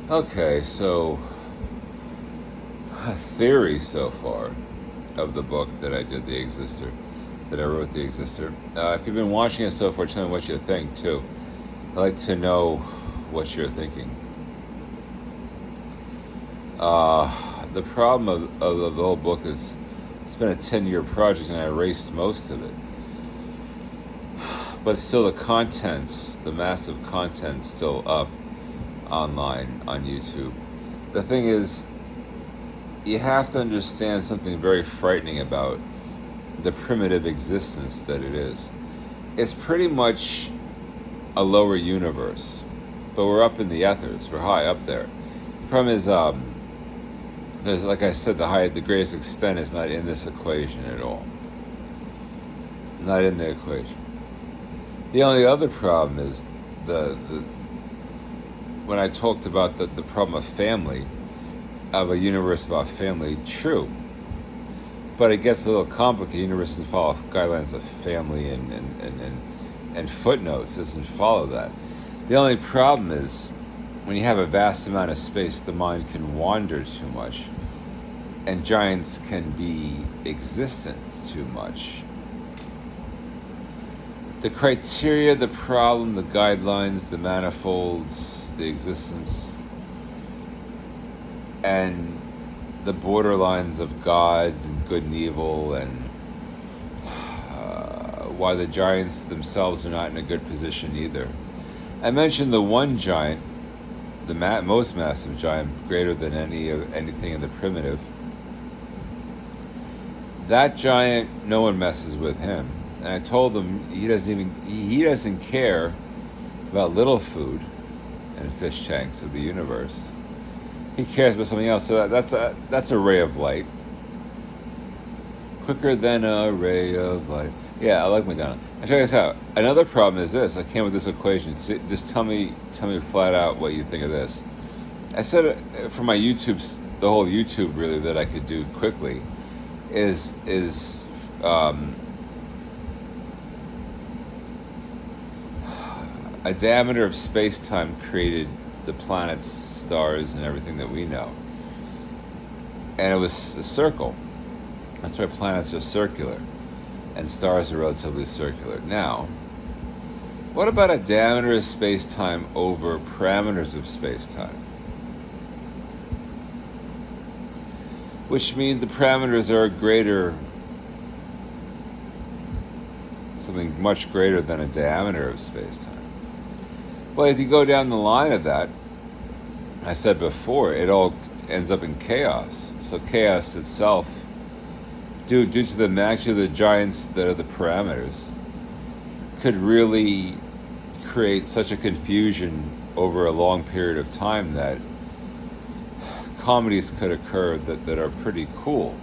Okay, so a theory so far of the book that I did, The Exister, that I wrote, The Exister. If you've been watching it so far, tell me what you think too. I'd like to know what you're thinking. The problem of the whole book is it's been a 10-year project and I erased most of it. But still, the content's, the massive content's still up online on YouTube. The thing is, you have to understand something very frightening about the primitive existence that it is. It's pretty much a lower universe, but we're up in the ethers. We're high up there. The problem is, there's, like I said, the greatest extent is not in this equation at all. Not in the equation. The only other problem is the when I talked about the problem of family, of a universe about family, true. But it gets a little complicated. Universe doesn't follow guidelines of family and footnotes, doesn't follow that. The only problem is when you have a vast amount of space, the mind can wander too much. And giants can be existent too much. The criteria, the problem, the guidelines, the manifolds, the existence, and the borderlines of gods and good and evil, and why the giants themselves are not in a good position either. I mentioned the one giant, the most massive giant, greater than anything in the primitive. That giant, no one messes with him. And I told him he doesn't care about Littlefoot and fish tanks of the universe. He cares about something else. So that's a ray of light. Quicker than a ray of light. Yeah, I like Madonna. And check this out. Another problem is this. I came with this equation. Just tell me flat out what you think of this. I said for my YouTube, the whole YouTube really that I could do quickly is a diameter of space-time created the planets, stars, and everything that we know. And it was a circle. That's why planets are circular and stars are relatively circular. Now, what about a diameter of space-time over parameters of space-time? Which means the parameters are greater, something much greater than a diameter of space-time. Well, if you go down the line of that, I said before, it all ends up in chaos. So chaos itself, due to the magnitude of the giants that are the parameters, could really create such a confusion over a long period of time that comedies could occur that are pretty cool.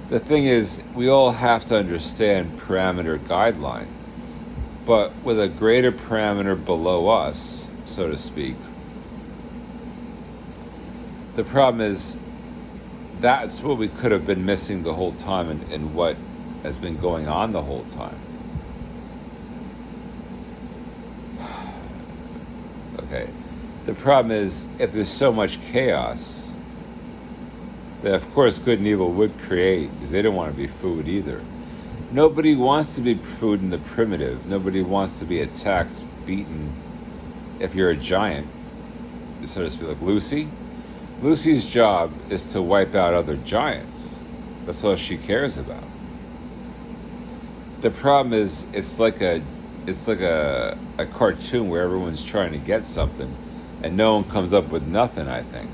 The thing is, we all have to understand parameter guideline, but with a greater parameter below us, so to speak. The problem is that's what we could have been missing the whole time and what has been going on the whole time. Okay. The problem is if there's so much chaos, that of course good and evil would create, because they don't want to be food either. Nobody wants to be food in the primitive. Nobody wants to be attacked, beaten. If you're a giant, so to speak, like Lucy. Lucy's job is to wipe out other giants. That's all she cares about. The problem is it's like a cartoon where everyone's trying to get something and no one comes up with nothing, I think.